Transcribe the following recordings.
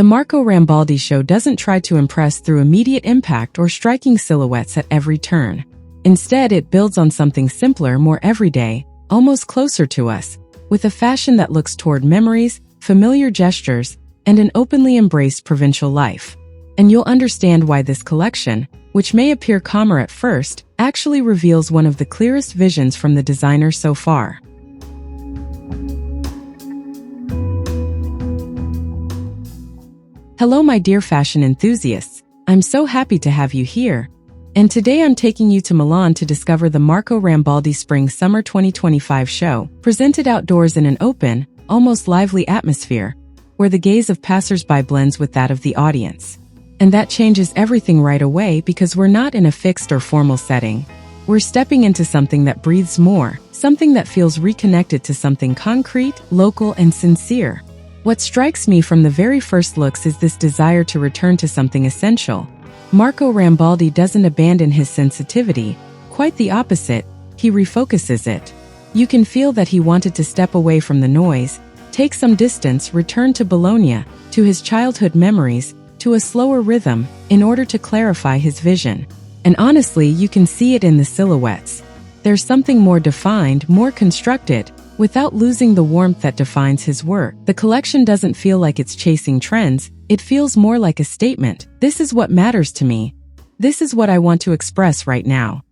The Marco Rambaldi show doesn't try to impress through immediate impact or striking silhouettes at every turn. Instead, it builds on something simpler, more everyday, almost closer to us, with a fashion that looks toward memories, familiar gestures, and an openly embraced provincial life. And you'll understand why this collection, which may appear calmer at first, actually reveals one of the clearest visions from the designer so far. Hello my dear fashion enthusiasts, I'm so happy to have you here. And today I'm taking you to Milan to discover the Marco Rambaldi Spring-Summer 2025 show, presented outdoors in an open, almost lively atmosphere, where the gaze of passers-by blends with that of the audience. And that changes everything right away because we're not in a fixed or formal setting. We're stepping into something that breathes more, something that feels reconnected to something concrete, local, and sincere. What strikes me from the very first looks is this desire to return to something essential. Marco Rambaldi doesn't abandon his sensitivity, quite the opposite, he refocuses it. You can feel that he wanted to step away from the noise, take some distance, return to Bologna, to his childhood memories, to a slower rhythm, in order to clarify his vision. And honestly, you can see it in the silhouettes. There's something more defined, more constructed, without losing the warmth that defines his work. The collection doesn't feel like it's chasing trends, it feels more like a statement. This is what matters to me. This is what I want to express right now.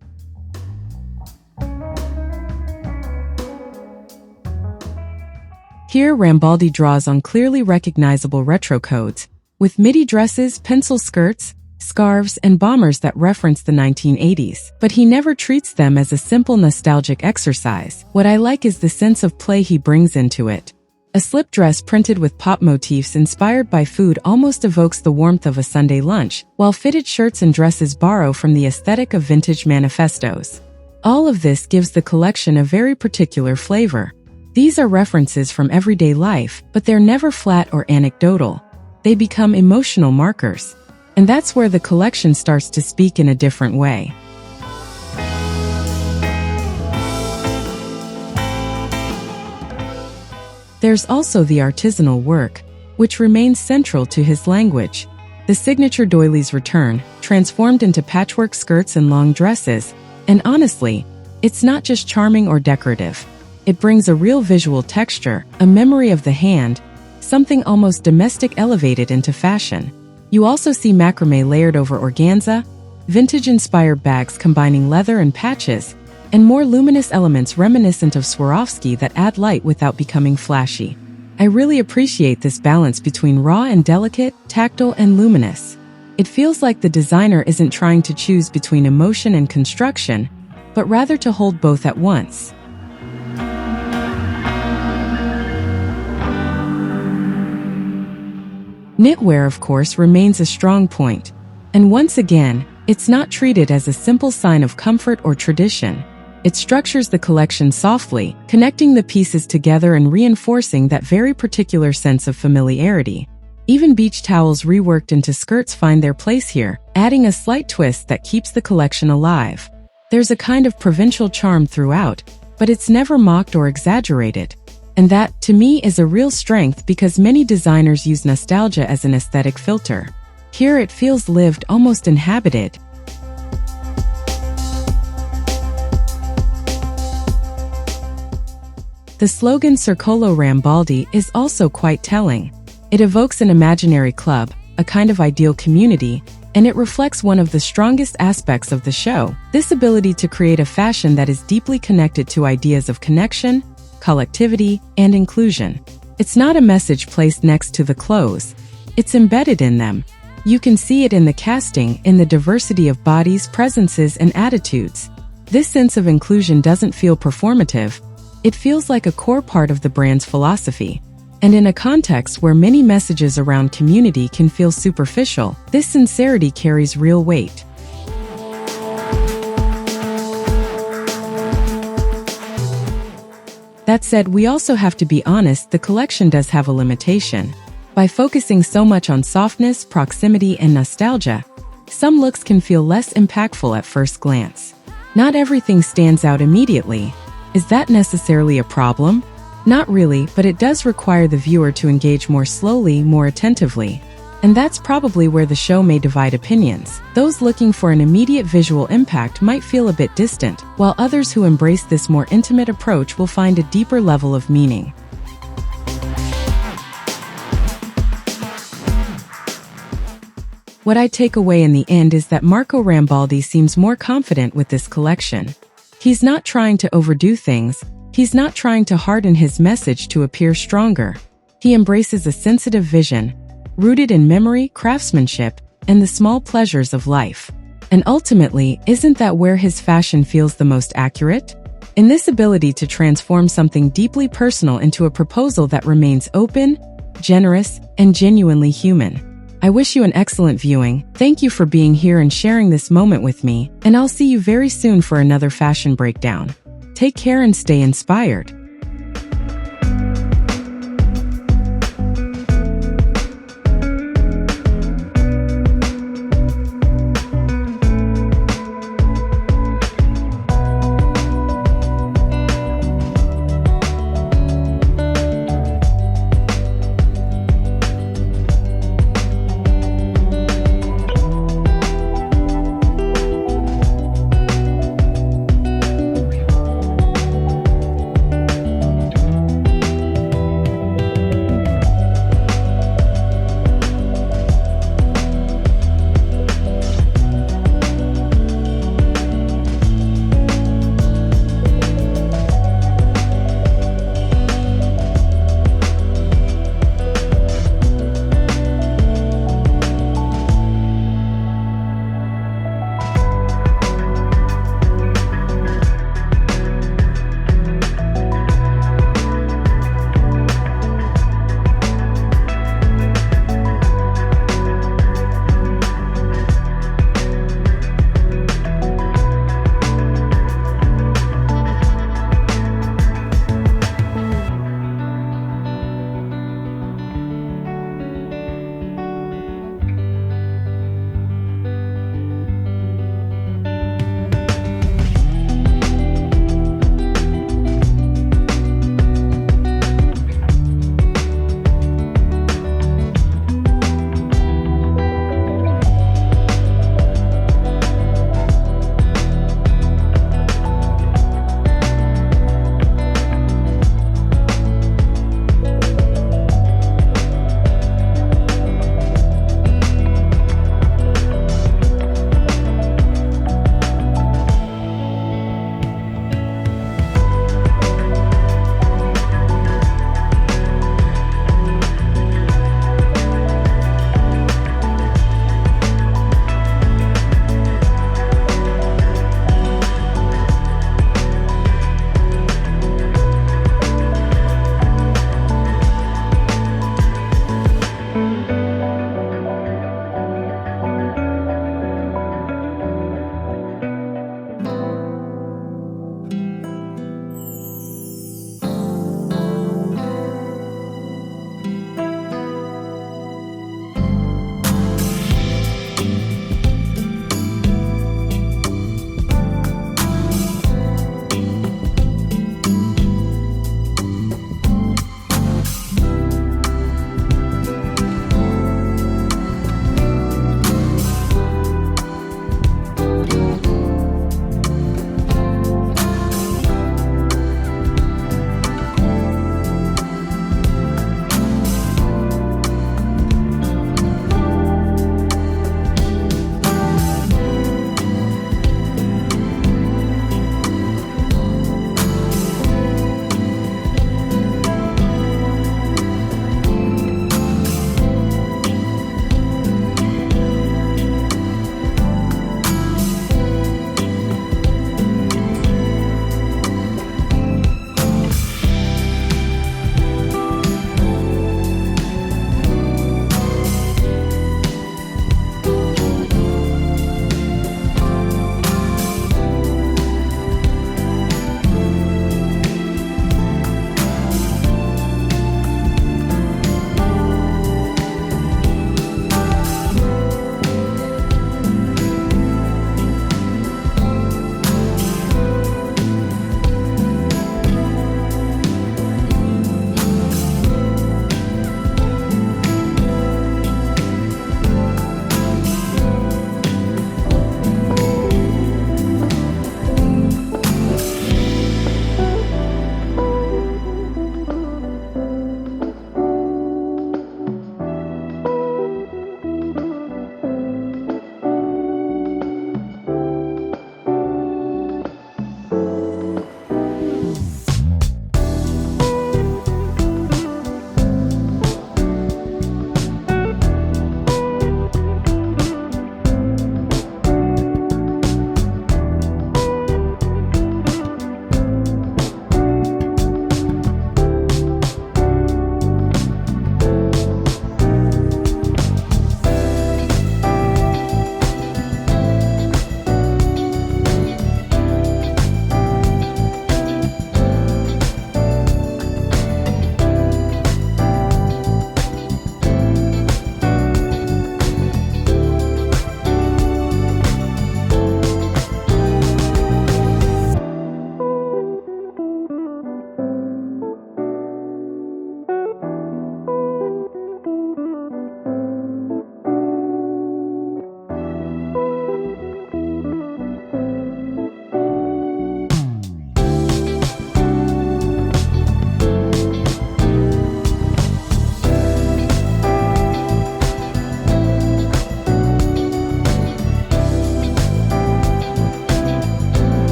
Here, Rambaldi draws on clearly recognizable retro codes, with midi dresses, pencil skirts, scarves, and bombers that reference the 1980s. But he never treats them as a simple nostalgic exercise. What I like is the sense of play he brings into it. A slip dress printed with pop motifs inspired by food almost evokes the warmth of a Sunday lunch, while fitted shirts and dresses borrow from the aesthetic of vintage manifestos. All of this gives the collection a very particular flavor. These are references from everyday life, but they're never flat or anecdotal. They become emotional markers. And that's where the collection starts to speak in a different way. There's also the artisanal work, which remains central to his language. The signature doilies return, transformed into patchwork skirts and long dresses. And honestly, it's not just charming or decorative. It brings a real visual texture, a memory of the hand, something almost domestic elevated into fashion. You also see macrame layered over organza, vintage-inspired bags combining leather and patches, and more luminous elements reminiscent of Swarovski that add light without becoming flashy. I really appreciate this balance between raw and delicate, tactile and luminous. It feels like the designer isn't trying to choose between emotion and construction, but rather to hold both at once. Knitwear, of course, remains a strong point. And once again, it's not treated as a simple sign of comfort or tradition. It structures the collection softly, connecting the pieces together and reinforcing that very particular sense of familiarity. Even beach towels reworked into skirts find their place here, adding a slight twist that keeps the collection alive. There's a kind of provincial charm throughout, but it's never mocked or exaggerated. And that, to me, is a real strength because many designers use nostalgia as an aesthetic filter. Here it feels lived, almost inhabited. The slogan Circolo Rambaldi is also quite telling. It evokes an imaginary club, a kind of ideal community, and it reflects one of the strongest aspects of the show, this ability to create a fashion that is deeply connected to ideas of connection, collectivity, and inclusion. It's not a message placed next to the clothes. It's embedded in them. You can see it in the casting, in the diversity of bodies, presences, and attitudes. This sense of inclusion doesn't feel performative. It feels like a core part of the brand's philosophy. And in a context where many messages around community can feel superficial, this sincerity carries real weight. That said, we also have to be honest, the collection does have a limitation. By focusing so much on softness, proximity, and nostalgia, some looks can feel less impactful at first glance. Not everything stands out immediately. Is that necessarily a problem? Not really, but it does require the viewer to engage more slowly, more attentively. And that's probably where the show may divide opinions. Those looking for an immediate visual impact might feel a bit distant, while others who embrace this more intimate approach will find a deeper level of meaning. What I take away in the end is that Marco Rambaldi seems more confident with this collection. He's not trying to overdo things, he's not trying to harden his message to appear stronger. He embraces a sensitive vision, rooted in memory, craftsmanship, and the small pleasures of life. And ultimately, isn't that where his fashion feels the most accurate? In this ability to transform something deeply personal into a proposal that remains open, generous, and genuinely human. I wish you an excellent viewing. Thank you for being here and sharing this moment with me, and I'll see you very soon for another fashion breakdown. Take care and stay inspired.